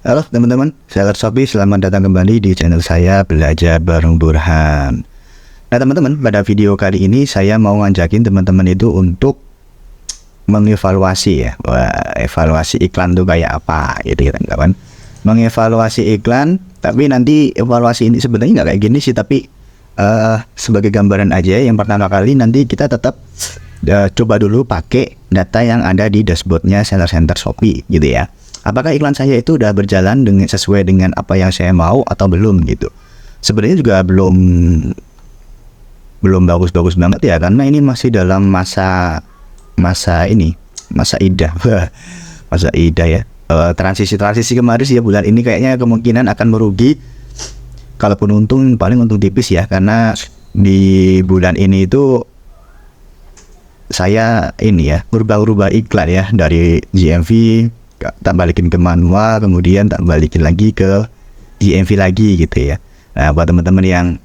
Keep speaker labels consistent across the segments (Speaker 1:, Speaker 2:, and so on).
Speaker 1: Halo teman-teman, saya Sobi, selamat datang kembali di channel saya Belajar Bareng Burhan. Nah teman-teman, pada video kali ini saya mau ngajakin teman-teman itu untuk mengevaluasi ya. Evaluasi iklan tuh kayak apa gitu ya teman-teman. Mengevaluasi iklan, tapi nanti evaluasi ini sebenarnya nggak kayak gini sih, tapi sebagai gambaran aja. Yang pertama kali nanti kita tetap coba dulu pakai data yang ada di dashboardnya Seller Center Shopee gitu ya. Apakah iklan saya itu udah berjalan sesuai dengan apa yang saya mau atau belum gitu. Sebenarnya juga belum bagus-bagus banget ya, karena ini masih dalam masa idah masa idah ya. Transisi kemarin sih ya, bulan ini kayaknya kemungkinan akan merugi. Kalaupun untung, paling untung tipis ya, karena di bulan ini itu saya berubah iklan ya, dari GMV tak balikin ke manual, kemudian tak balikin lagi ke GMV lagi gitu ya. Nah, buat teman-teman yang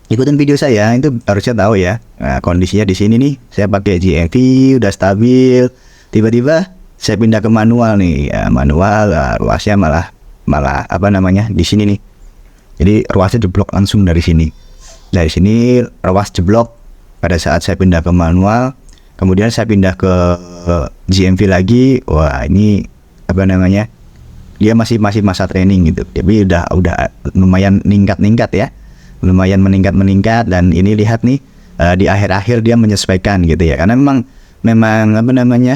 Speaker 1: ikutin video saya itu harusnya tahu ya. Nah, kondisinya di sini nih, saya pakai GMV udah stabil, tiba-tiba saya pindah ke manual nih. Ya, manual ruasnya malah di sini nih. Jadi ruasnya jeblok langsung dari sini. Dari sini ruas jeblok pada saat saya pindah ke manual. Kemudian saya pindah ke GMV lagi. Wah, ini dia masih masa training gitu, tapi udah lumayan meningkat ya, lumayan meningkat. Dan ini lihat nih, di akhir-akhir dia menyesuaikan gitu ya, karena memang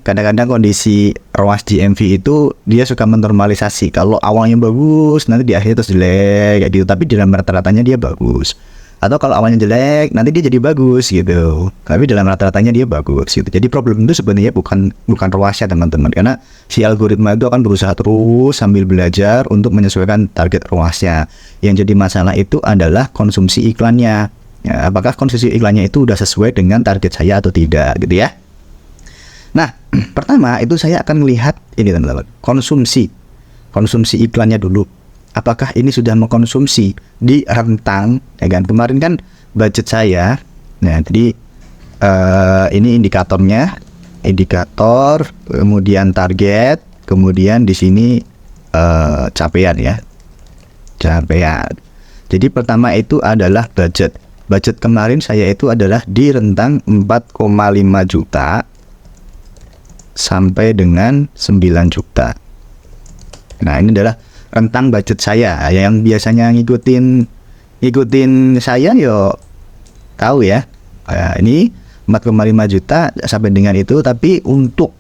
Speaker 1: kadang-kadang kondisi ROAS GMV itu dia suka menormalisasi. Kalau awalnya bagus, nanti di akhir terus jelek kayak gitu, tapi dalam rata-ratanya dia bagus. Atau kalau awalnya jelek, nanti dia jadi bagus gitu, tapi dalam rata-ratanya dia bagus gitu. Jadi problem itu sebenarnya bukan ROAS-nya teman-teman, karena si algoritma itu akan berusaha terus sambil belajar untuk menyesuaikan target ROAS-nya. Yang jadi masalah itu adalah konsumsi iklannya. Ya, apakah konsumsi iklannya itu udah sesuai dengan target saya atau tidak gitu ya. Nah, pertama itu saya akan melihat ini teman-teman, konsumsi iklannya dulu. Apakah ini sudah mengkonsumsi di rentang, ya kan? Kemarin kan budget saya, nah jadi ini indikator, kemudian target, kemudian di sini capaian ya, capaian. Jadi pertama itu adalah budget. Budget kemarin saya itu adalah di rentang 4,5 juta sampai dengan 9 juta. Nah, ini adalah rentang budget saya. Yang biasanya ngikutin saya yo tahu ya. Ini 4,5 juta sampai dengan itu, tapi untuk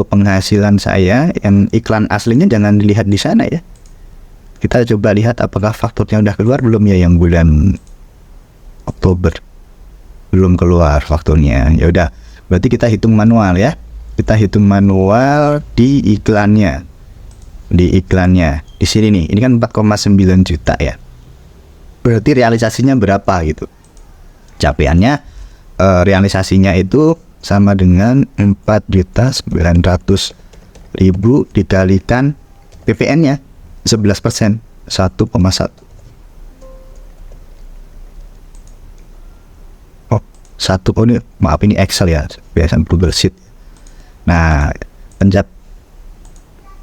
Speaker 1: penghasilan saya yang iklan aslinya jangan dilihat di sana ya. Kita coba lihat apakah fakturnya udah keluar belum ya, yang bulan Oktober. Belum keluar fakturnya. Ya udah, berarti kita hitung manual ya. Kita hitung manual di iklannya. Di sini nih, ini kan 4,9 juta ya. Berarti realisasinya berapa gitu. Capaiannya realisasinya itu sama dengan 4.900.000 dikalikan PPN-nya 11%, 1,1. Oh ini maaf, ini Excel ya, biasa Google Sheet. Nah,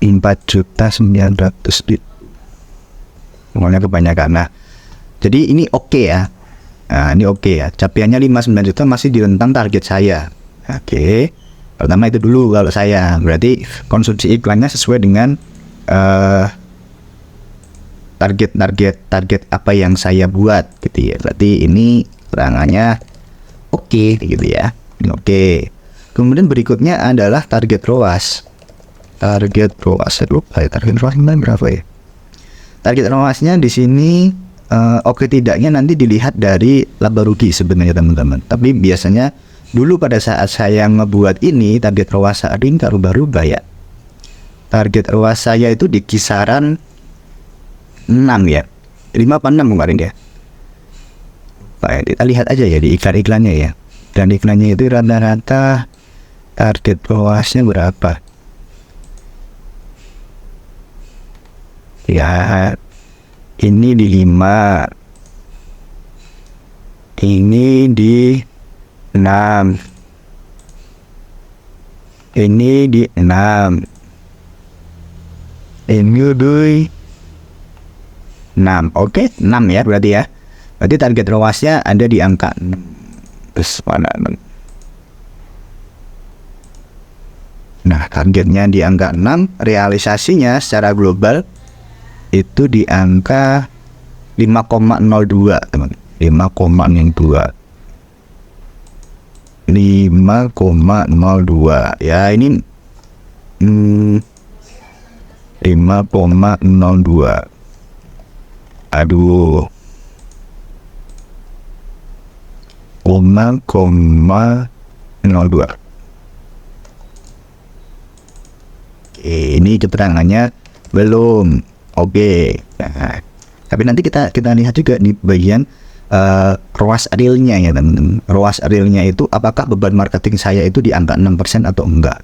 Speaker 1: 4.900.000 ngomongnya kebanyakan. Nah, jadi ini oke ya. Nah, ini oke ya. Capaiannya 59 juta, masih di rentang target saya. Oke. Pertama itu dulu kalau saya. Berarti konsumsi iklannya sesuai dengan target apa yang saya buat gitu ya. Berarti ini terangannya oke gitu ya. Oke. Kemudian berikutnya adalah target ROAS. Target ROAS berapa ya? Target ROAS-nya di sini oke tidaknya nanti dilihat dari laba rugi sebenarnya teman-teman. Tapi biasanya dulu pada saat saya ngebuat ini, target ROAS saat ini tak rubah-rubah ya. Target ROAS saya itu di kisaran 6 ya. 5 apa 6 kemarin ya. Kita lihat aja ya di iklan-iklannya ya. Dan iklannya itu rata-rata target ROAS-nya berapa? Ya, ini di 5, ini di 6, ini di 6, Ini doi 6. Oke, 6 ya berarti ya. Berarti target ROAS-nya ada di angka 6. Terus mana? Nah, targetnya di angka 6, realisasinya secara global itu di angka 5,02, teman. 5,02. 5,02. Ya, ini 5,02. Aduh. 5,02. Ini keterangannya belum. Oke. Nah, tapi nanti kita lihat juga di bagian ROAS realnya ya teman-teman. ROAS realnya itu apakah beban marketing saya itu di angka 6% atau enggak.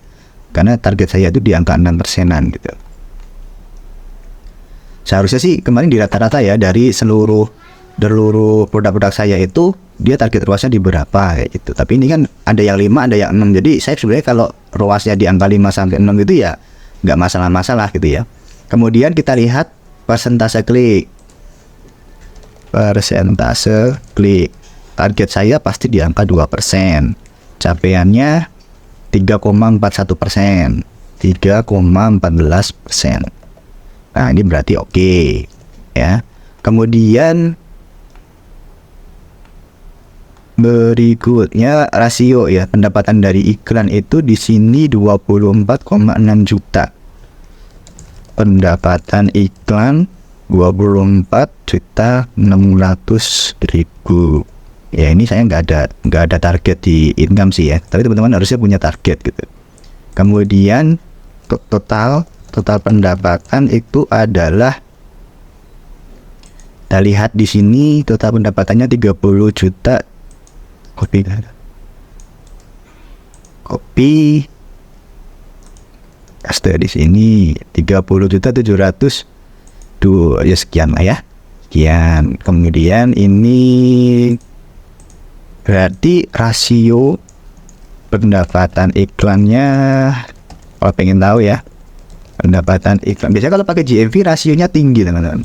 Speaker 1: Karena target saya itu di angka 6%-an gitu. Seharusnya sih kemarin di rata-rata ya dari seluruh produk-produk saya itu dia target ROAS-nya di berapa kayak gitu. Tapi ini kan ada yang 5, ada yang 6. Jadi saya sebenarnya kalau ROAS-nya di angka 5 sampai 6 itu ya nggak masalah-masalah gitu ya. Kemudian kita lihat persentase klik. Persentase klik. Target saya pasti di angka 2%. Capaiannya 3,41%. 3,14%. Nah, ini berarti oke ya. Kemudian berikutnya rasio ya, pendapatan dari iklan itu di sini 24,6 juta. Pendapatan iklan 24.600.000. Ya, ini saya nggak ada target di income sih ya. Tapi teman-teman harusnya punya target gitu. Kemudian total pendapatan itu adalah, kita lihat di sini total pendapatannya 30 juta. Kopi Aster di sini 30.700 tuh ya, sekian lah ya. Sekian. Kemudian ini berarti rasio pendapatan iklannya, kalau pengen tahu ya, pendapatan iklan biasanya kalau pakai GMV rasionya tinggi teman-teman.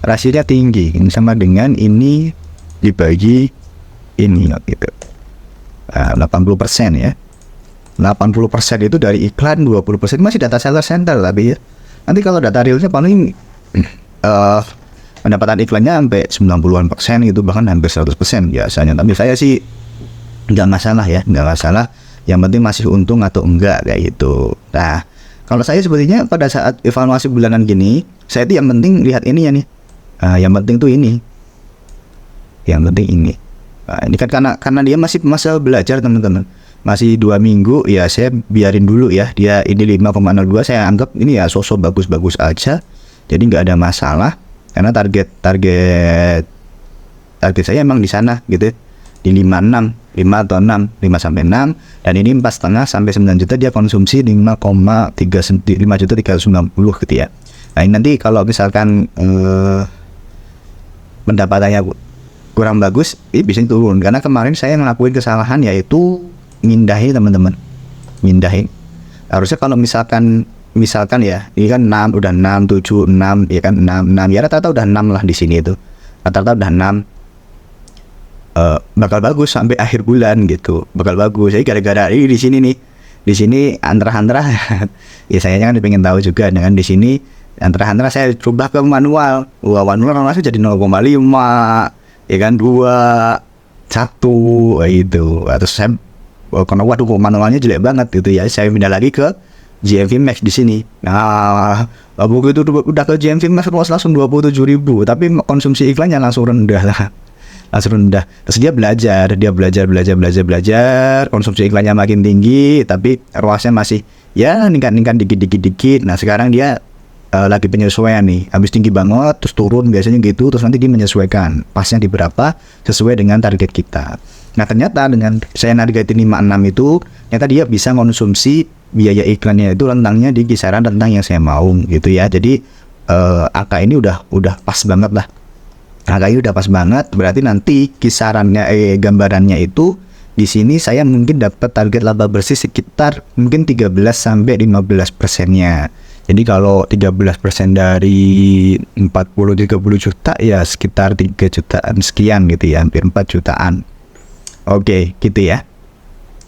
Speaker 1: Rasionya tinggi, ini sama dengan ini dibagi ini gitu. 80% ya. 80% itu dari iklan, 20% masih data seller center. Tapi ya, nanti kalau data realnya paling pendapatan iklannya sampai 90-an% gitu, bahkan hampir 100% biasanya. Tapi saya sih nggak masalah ya, nggak masalah. Yang penting masih untung atau enggak kayak gitu. Nah, kalau saya sebetulnya pada saat evaluasi bulanan gini, saya itu yang penting lihat ini ya nih. Yang penting tuh ini. Yang penting ini. Nah, ini kan karena dia masih masa belajar teman-teman. Masih 2 minggu ya, saya biarin dulu ya. Dia ini 5,02, saya anggap ini ya sosok bagus-bagus aja. Jadi nggak ada masalah karena target saya emang di sana gitu. Di 5 atau 6, 5 sampai 6, dan ini 4,5 sampai 9 juta dia konsumsi 5,390 gitu ya. Nah, ini nanti kalau misalkan pendapatannya kurang bagus, ini bisa turun. Karena kemarin saya ngelakuin kesalahan yaitu mindahin teman-teman. Mindahin. Harusnya kalau misalkan ya, ini kan 6, udah 6, 7, 6, ya kan 6 ya, rata-rata udah 6 lah di sini itu. Rata-rata udah 6. Bakal bagus sampai akhir bulan gitu. Bakal bagus. Jadi gara-gara ini di sini nih. Di sini antara ya saya kan pengen tahu juga dengan di sini antara saya coba ke manual. Wah, manual langsung jadi 0,5. Ya kan 2 1 itu. Terus saya karena waduh manualnya jelek banget gitu ya. Saya pindah lagi ke GMV Max di sini. Nah, begitu udah ke GMV Max langsung 27.000, tapi konsumsi iklannya langsung rendah lah. Terus dia belajar, konsumsi iklannya makin tinggi, tapi ROAS-nya masih ya meningkat dikit. Nah, sekarang dia lagi penyesuaian nih, habis tinggi banget, terus turun biasanya gitu, terus nanti dia menyesuaikan pasnya di berapa sesuai dengan target kita. Nah, ternyata dengan saya nargetin 56 itu, ternyata dia bisa konsumsi biaya iklannya itu rentangnya di kisaran rentang yang saya mau gitu ya. Jadi angka ini udah pas banget lah. Angka ini udah pas banget, berarti nanti kisarannya gambarannya itu di sini saya mungkin dapat target laba bersih sekitar mungkin 13 sampai 15%-nya. Jadi kalau 13% dari 40-30 juta ya sekitar 3 jutaan sekian gitu ya, hampir 4 jutaan. Oke, gitu ya.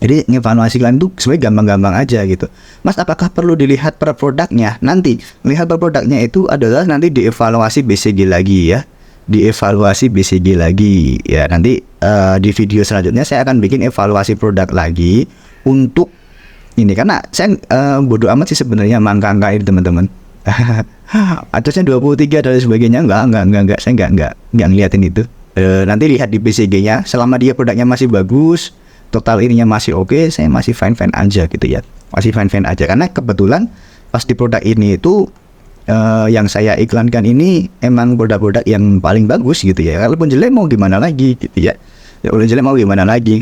Speaker 1: Jadi ngevaluasi iklan itu sebenarnya gampang-gampang aja gitu. Mas, apakah perlu dilihat per produknya? Nanti lihat per produknya itu adalah nanti dievaluasi BCG lagi ya. Dievaluasi BCG lagi ya. Nanti di video selanjutnya saya akan bikin evaluasi produk lagi untuk ini, karena saya bodoh amat sih sebenarnya angka-angka ini teman-teman. Atasnya 23 dan sebagainya enggak, saya enggak ngeliatin itu. Nanti lihat di BCG-nya, selama dia produknya masih bagus, total ininya masih oke, saya masih fine-fine aja gitu ya. Masih fine-fine aja, karena kebetulan pas di produk ini itu yang saya iklankan ini emang produk-produk yang paling bagus gitu ya. Kalaupun jelek mau gimana lagi gitu ya. Ya udah jelek mau gimana lagi.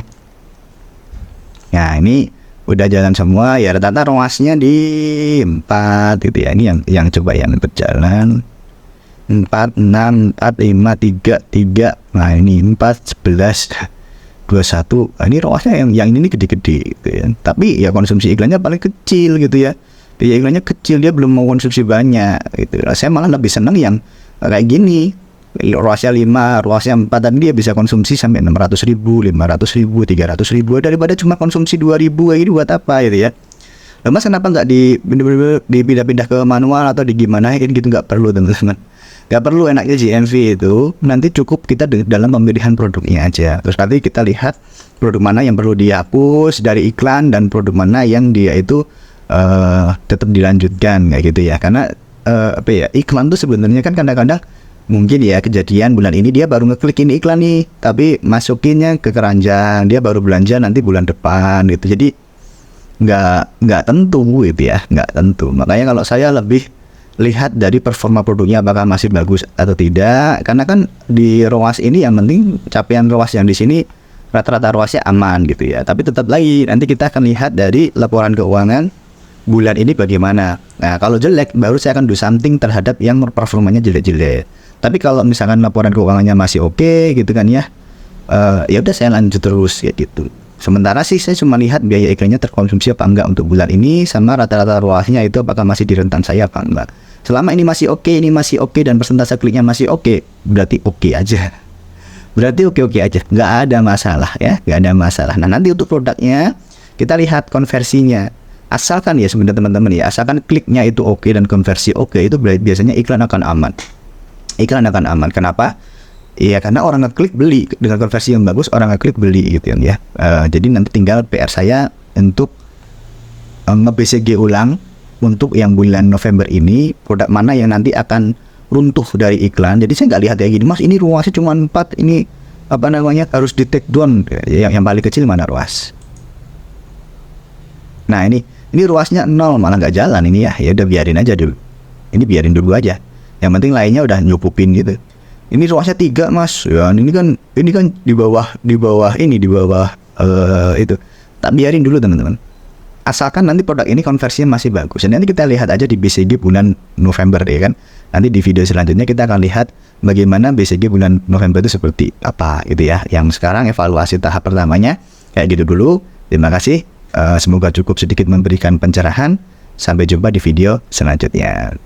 Speaker 1: Nah, ini udah jalan semua ya, rata-rata ROAS-nya di 4 gitu ya. Ini yang coba yang berjalan 4, 6, 4, 5, 3, 3. Nah, ini 4, 11, 21. Nah, ini ROAS-nya yang ini gede-gede gitu ya. Tapi ya konsumsi iklannya paling kecil gitu ya. Biaya iklannya kecil, dia belum mau konsumsi banyak gitu. Nah, saya malah lebih senang yang kayak gini. ROAS-nya 5, ROAS-nya 4, tadi dia bisa konsumsi sampai 600.000, 500.000, 300.000 daripada cuma konsumsi 2.000 kayak gitu buat apa gitu ya. Lalu Mas, kenapa nggak dipindah-pindah ke manual atau di gimana gitu? Nggak perlu teman-teman. Nggak perlu, enaknya GMV itu nanti cukup kita dalam pemilihan produknya aja. Terus nanti kita lihat produk mana yang perlu dihapus dari iklan dan produk mana yang dia itu tetap dilanjutkan kayak gitu ya. Karena apa ya, iklan tuh sebenarnya kan kadang-kadang mungkin ya kejadian bulan ini dia baru ngeklik ini iklan nih, tapi masukinnya ke keranjang, dia baru belanja nanti bulan depan gitu. Jadi nggak tentu gitu ya, nggak tentu. Makanya kalau saya lebih lihat dari performa produknya apakah masih bagus atau tidak. Karena kan di ROAS ini yang penting capaian ROAS yang di sini rata-rata ROASnya aman gitu ya. Tapi tetap lagi nanti kita akan lihat dari laporan keuangan bulan ini bagaimana. Nah, kalau jelek baru saya akan do something terhadap yang performanya jelek-jelek. Tapi kalau misalkan laporan keuangannya masih oke gitu kan ya, ya udah saya lanjut terus kayak gitu. Sementara sih saya cuma lihat biaya iklannya terkonsumsi apa enggak untuk bulan ini, sama rata-rata ROAS-nya itu apakah masih di rentan saya apa enggak. Selama ini masih oke, dan persentase kliknya masih oke, berarti oke aja. Berarti oke aja, nggak ada masalah ya, nggak ada masalah. Nah, nanti untuk produknya kita lihat konversinya. Asalkan ya sebenarnya teman-teman ya, asalkan kliknya itu oke dan konversi oke, itu biasanya iklan akan aman. Iklan akan aman. Kenapa? Iya, karena orang ngeklik beli dengan konversi yang bagus, orang ngeklik beli gitu ya. Jadi nanti tinggal PR saya untuk nge-BCG ulang untuk yang bulan November ini, produk mana yang nanti akan runtuh dari iklan. Jadi saya nggak lihat kayak gini, Mas ini ROAS-nya cuma 4, ini apa namanya harus di take down. Yang paling kecil mana ROAS? Nah, ini ROAS-nya 0, malah nggak jalan ini ya. Ya udah biarin aja dulu. Ini biarin dulu aja. Yang penting lainnya udah nyukupin gitu. Ini ROAS-nya 3, Mas. Ya, ini kan di bawah itu. Tak biarin dulu teman-teman. Asalkan nanti produk ini konversinya masih bagus. Dan nanti kita lihat aja di BCG bulan November ya kan. Nanti di video selanjutnya kita akan lihat bagaimana BCG bulan November itu seperti apa gitu ya. Yang sekarang evaluasi tahap pertamanya kayak gitu dulu. Terima kasih. Semoga cukup sedikit memberikan pencerahan. Sampai jumpa di video selanjutnya.